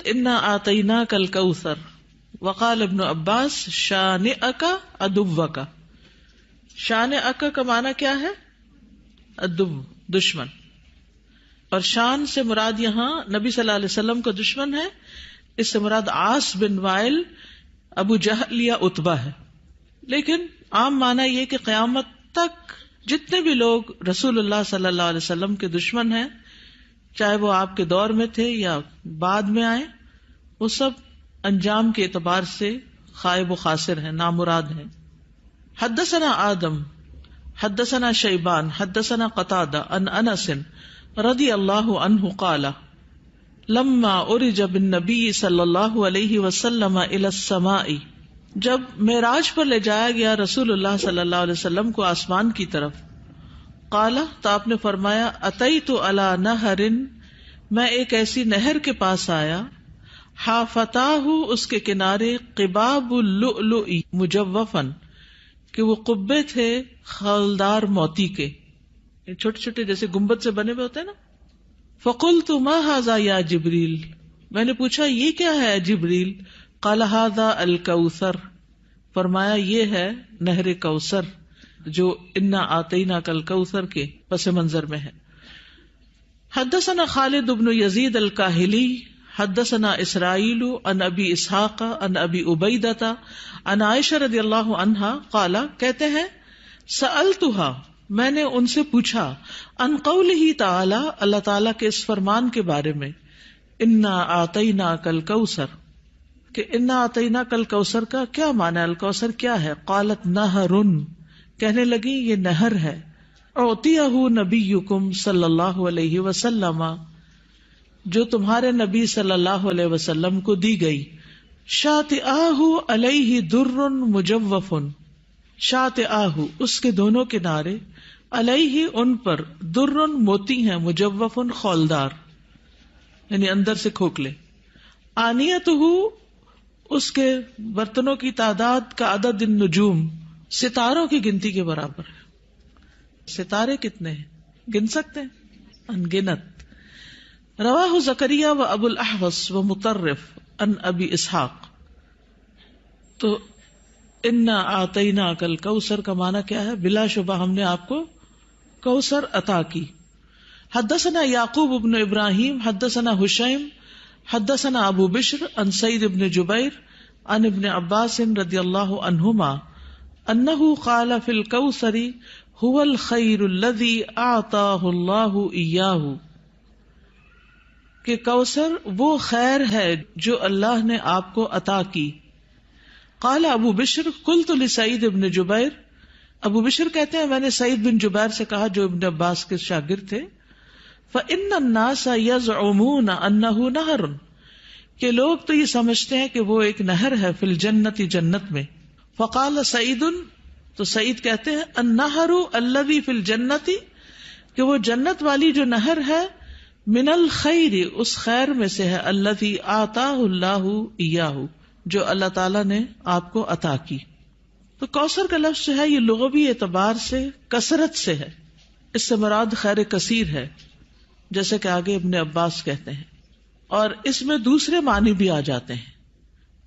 انا آتیناک الکوثر وقال ابن عباس شانئک عدوک. شانئک کا معنی کیا ہے؟ عدو، دشمن. اور شان سے مراد یہاں نبی صلی اللہ علیہ وسلم کا دشمن ہے. اس سے مراد عاص بن وائل، ابو جہل یا عتبہ ہے. لیکن عام معنی یہ کہ قیامت تک جتنے بھی لوگ رسول اللہ صلی اللہ علیہ وسلم کے دشمن ہیں، چاہے وہ آپ کے دور میں تھے یا بعد میں آئے، وہ سب انجام کے اعتبار سے خائب و خاسر ہیں، نامراد ہیں. حدثنا آدم حدثنا شیبان حدثنا قتادہ عن انس رضی اللہ عنہ قال لما عرج بالنبی صلی اللہ علیہ وسلم الی السماء، جب معراج پر لے جایا گیا رسول اللہ صلی اللہ علیہ وسلم کو آسمان کی طرف، قال تو آپ نے فرمایا اتیت علی نہر، میں ایک ایسی نہر کے پاس آیا، حافتاہ اس کے کنارے قباب اللؤلؤ مجوفا، کہ وہ قبے تھے خالدار موتی کے، چھوٹے چھوٹے جیسے گنبد سے بنے ہوئے ہوتے ہیں نا. فقلت ما ھذا یا جبریل، میں نے پوچھا یہ کیا ہے جبریل؟ قال ھذا الکوثر، فرمایا یہ ہے نہر کوثر جو انا آتیناک الکوثر کے پس منظر میں ہے. حدثنا خالد بن یزید الکاہلی حدثنا اسرائیل عن ابی اسحاق عن ابی عبیدہ عن عائشہ رضی اللہ عنہا قال، کہتے ہیں سألتها، میں نے ان سے پوچھا، عن قولہ تعالی، اللہ تعالیٰ کے اس فرمان کے بارے میں، انا آتیناک الکوثر، کہ انا آتیناک الکوثر کا کیا معنی ہے؟ الکوثر کیا ہے؟ قالت نہر، کہنے لگی یہ نہر ہے، اعطیہ نبیکم صلی اللہ علیہ وسلم، جو تمہارے نبی صلی اللہ علیہ وسلم کو دی گئی. شاطئاہ علیہ در مجوف، شاطئاہ اس کے دونوں کنارے، علیہ ان پر، در موتی ہیں، مجوف خولدار یعنی اندر سے کھوکھلے. آنیتہ اس کے برتنوں کی تعداد کا عدد النجوم، ستاروں کی گنتی کے برابر ہے. ستارے کتنے ہیں گن سکتے ہیں؟ انگنت. رواہ زکریا و ابو الاحوص و مطرف عن ابی اسحاق. تو انا آتیناک الکوثر کا معنی کیا ہے؟ بلا شبہ ہم نے آپ کو کوثر عطا کی. حدثنا یعقوب بن ابراہیم حدثنا حشیم حدثنا ابو بشر عن سعید بن جبیر عن ابن عباس رضی اللہ عنہما انہ قال فی الکوثر هو الخیر الذی اعطاہ اللہ ایاہ، کہ کوثر وہ خیر ہے جو اللہ نے آپ کو عطا کی. قال ابو بشر قلت لسعید بن جبیر، ابو بشر کہتے ہیں میں نے سعید بن جبیر سے کہا جو ابن عباس کے شاگرد تھے، فإن الناس يزعمون انه نہر، کہ لوگ تو یہ سمجھتے ہیں کہ وہ ایک نہر ہے، فی الجنت جنت میں. فقال سعید، تو سعید کہتے ہیں النہر الذی فی الجنت، کہ وہ جنت والی جو نہر ہے، من الخیر اس خیر میں سے ہے، الذی آتاہ اللہ ایاہ جو اللہ تعالیٰ نے آپ کو عطا کی. تو کوثر کا لفظ جو ہے یہ لغوی اعتبار سے کثرت سے ہے، اس سے مراد خیر کثیر ہے، جیسے کہ آگے ابن عباس کہتے ہیں. اور اس میں دوسرے معنی بھی آ جاتے ہیں،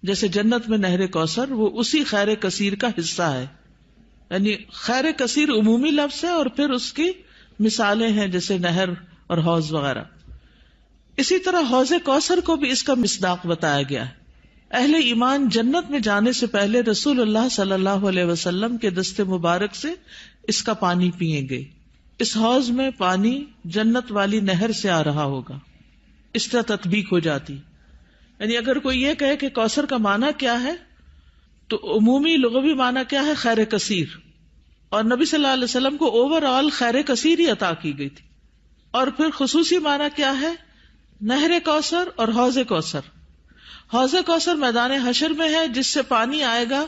جیسے جنت میں نہر کوثر وہ اسی خیر کثیر کا حصہ ہے، یعنی خیر کثیر عمومی لفظ ہے اور پھر اس کی مثالیں ہیں جیسے نہر اور حوض وغیرہ. اسی طرح حوض کوثر کو بھی اس کا مصداق بتایا گیا ہے. اہل ایمان جنت میں جانے سے پہلے رسول اللہ صلی اللہ علیہ وسلم کے دست مبارک سے اس کا پانی پیئیں گے. اس حوض میں پانی جنت والی نہر سے آ رہا ہوگا، اس طرح تطبیق ہو جاتی. یعنی اگر کوئی یہ کہے کہ کوثر کا معنی کیا ہے، تو عمومی لغوی معنی کیا ہے؟ خیر کثیر. اور نبی صلی اللہ علیہ وسلم کو اوور آل خیر کثیر ہی عطا کی گئی تھی. اور پھر خصوصی معنی کیا ہے؟ نہر کوثر اور حوض کوثر. حوض کوثر میدان حشر میں ہے، جس سے پانی آئے گا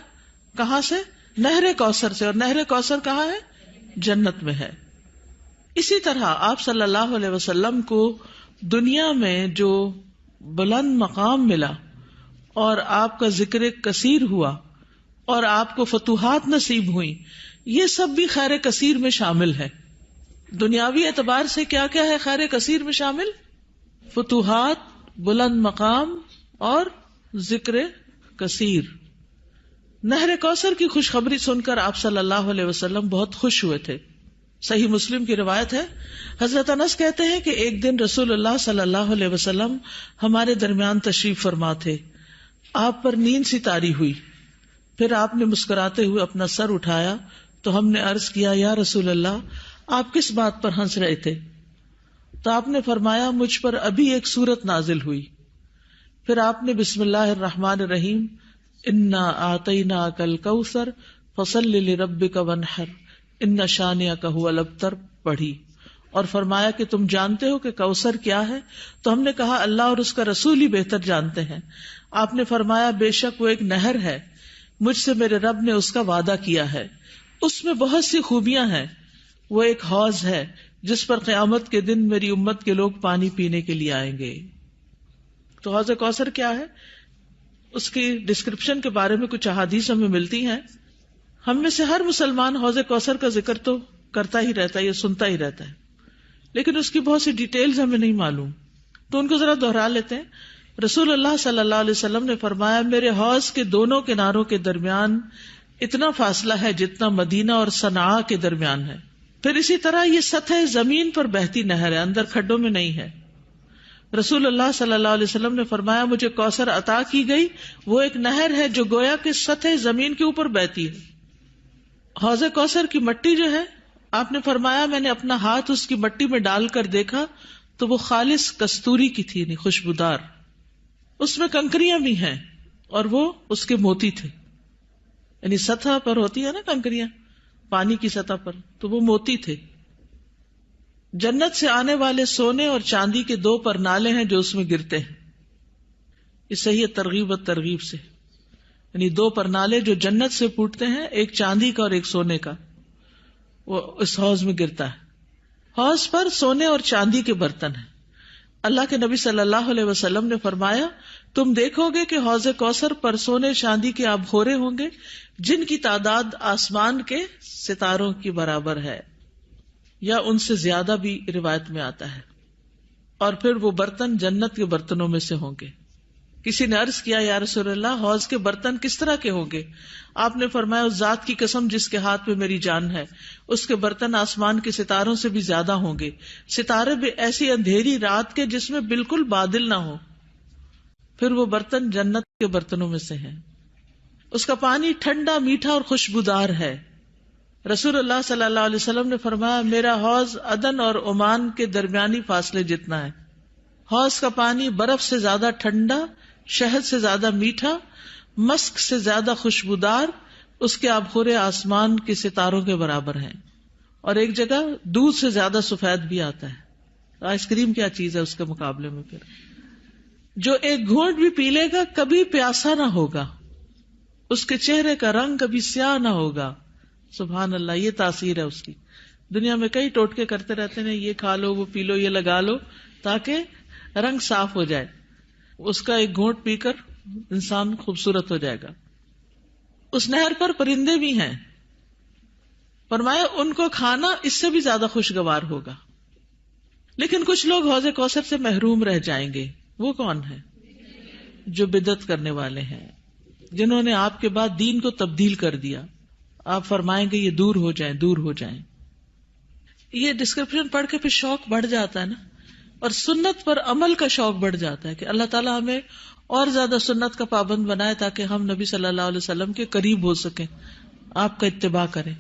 کہاں سے؟ نہر کوثر سے. اور نہر کوثر کہاں ہے؟ جنت میں ہے. اسی طرح آپ صلی اللہ علیہ وسلم کو دنیا میں جو بلند مقام ملا اور آپ کا ذکر کثیر ہوا اور آپ کو فتوحات نصیب ہوئی، یہ سب بھی خیر کثیر میں شامل ہے. دنیاوی اعتبار سے کیا کیا ہے خیر کثیر میں شامل؟ فتوحات، بلند مقام اور ذکر کثیر. نہر کوثر کی خوشخبری سن کر آپ صلی اللہ علیہ وسلم بہت خوش ہوئے تھے. صحیح مسلم کی روایت ہے, حضرت انس کہتے ہیں کہ ایک دن رسول اللہ صلی اللہ علیہ وسلم ہمارے درمیان تشریف فرما تھے. آپ پر نیند سی طاری ہوئی, پھر آپ نے مسکراتے ہوئے اپنا سر اٹھایا تو ہم نے عرض کیا, یا رسول اللہ آپ کس بات پر ہنس رہے تھے؟ تو آپ نے فرمایا, مجھ پر ابھی ایک سورت نازل ہوئی. پھر آپ نے بسم اللہ الرحمن الرحیم انا اعطیناک الکوثر فصل لربک وانحر ان شانئک ھو الابتر پڑھی, اور فرمایا کہ تم جانتے ہو کہ کوثر کیا ہے؟ تو ہم نے کہا اللہ اور اس کا رسول ہی بہتر جانتے ہیں. آپ نے فرمایا, بے شک وہ ایک نہر ہے, مجھ سے میرے رب نے اس کا وعدہ کیا ہے, اس میں بہت سی خوبیاں ہیں. وہ ایک حوض ہے جس پر قیامت کے دن میری امت کے لوگ پانی پینے کے لیے آئیں گے. تو حوض کوثر کیا ہے, اس کی ڈسکرپشن کے بارے میں کچھ احادیث ہمیں ملتی ہیں. ہم میں سے ہر مسلمان حوض کوثر کا ذکر تو کرتا ہی رہتا ہے یا سنتا ہی رہتا ہے, لیکن اس کی بہت سی ڈیٹیلز ہمیں نہیں معلوم, تو ان کو ذرا دوہرا لیتے ہیں. رسول اللہ صلی اللہ علیہ وسلم نے فرمایا, میرے حوض کے دونوں کناروں کے درمیان اتنا فاصلہ ہے جتنا مدینہ اور صنعاء کے درمیان ہے. پھر اسی طرح یہ سطح زمین پر بہتی نہر ہے, اندر کھڈوں میں نہیں ہے. رسول اللہ صلی اللہ علیہ وسلم نے فرمایا, مجھے کوثر عطا کی گئی, وہ ایک نہر ہے جو گویا کہ سطح زمین کے اوپر بہتی ہے. حوض کوثر کی مٹی جو ہے, آپ نے فرمایا میں نے اپنا ہاتھ اس کی مٹی میں ڈال کر دیکھا تو وہ خالص کستوری کی تھی, یعنی خوشبودار. اس میں کنکریاں بھی ہیں اور وہ اس کے موتی تھے, یعنی سطح پر ہوتی ہے نا کنکریاں پانی کی سطح پر, تو وہ موتی تھے. جنت سے آنے والے سونے اور چاندی کے 2 پرنالے ہیں جو اس میں گرتے ہیں. اس صحیح ترغیب و ترغیب سے, یعنی 2 پرنالے جو جنت سے پھوٹتے ہیں, ایک چاندی کا اور ایک سونے کا, وہ اس حوض میں گرتا ہے. حوض پر سونے اور چاندی کے برتن ہیں. اللہ کے نبی صلی اللہ علیہ وسلم نے فرمایا, تم دیکھو گے کہ حوض کوثر پر سونے چاندی کے آبخورے ہوں گے جن کی تعداد آسمان کے ستاروں کی برابر ہے, یا ان سے زیادہ بھی روایت میں آتا ہے. اور پھر وہ برتن جنت کے برتنوں میں سے ہوں گے. کسی نے عرض کیا, یا رسول اللہ حوض کے برتن کس طرح کے ہوں گے؟ آپ نے فرمایا, اس ذات کی قسم جس کے ہاتھ میں میری جان ہے, اس کے برتن آسمان کے ستاروں سے بھی زیادہ ہوں گے, ستارے بھی ایسی اندھیری رات کے جس میں بالکل بادل نہ ہو. پھر وہ برتن جنت کے برتنوں میں سے ہیں. اس کا پانی ٹھنڈا, میٹھا اور خوشبودار ہے. رسول اللہ صلی اللہ علیہ وسلم نے فرمایا, میرا حوض عدن اور عمان کے درمیانی فاصلے جتنا ہے. حوض کا پانی برف سے زیادہ ٹھنڈا, شہد سے زیادہ میٹھا, مسک سے زیادہ خوشبودار, اس کے آبخورے آسمان کے ستاروں کے برابر ہیں. اور ایک جگہ دودھ سے زیادہ سفید بھی آتا ہے. آئس کریم کیا چیز ہے اس کے مقابلے میں. پھر جو ایک گھونٹ بھی پی لے گا کبھی پیاسا نہ ہوگا, اس کے چہرے کا رنگ کبھی سیاہ نہ ہوگا. سبحان اللہ, یہ تاثیر ہے اس کی. دنیا میں کئی ٹوٹکے کرتے رہتے ہیں, یہ کھا لو, وہ پی لو, یہ لگا لو تاکہ رنگ صاف ہو جائے. اس کا ایک گھونٹ پی کر انسان خوبصورت ہو جائے گا. اس نہر پر پرندے بھی ہیں. فرمایا ان کو کھانا اس سے بھی زیادہ خوشگوار ہوگا. لیکن کچھ لوگ حوض کوثر سے محروم رہ جائیں گے. وہ کون ہیں؟ جو بدعت کرنے والے ہیں, جنہوں نے آپ کے بعد دین کو تبدیل کر دیا. آپ فرمائیں گے یہ دور ہو جائیں, دور ہو جائیں. یہ ڈسکرپشن پڑھ کے پھر شوق بڑھ جاتا ہے نا, اور سنت پر عمل کا شوق بڑھ جاتا ہے کہ اللہ تعالیٰ ہمیں اور زیادہ سنت کا پابند بنائے تاکہ ہم نبی صلی اللہ علیہ وسلم کے قریب ہو سکیں, آپ کا اتباع کریں.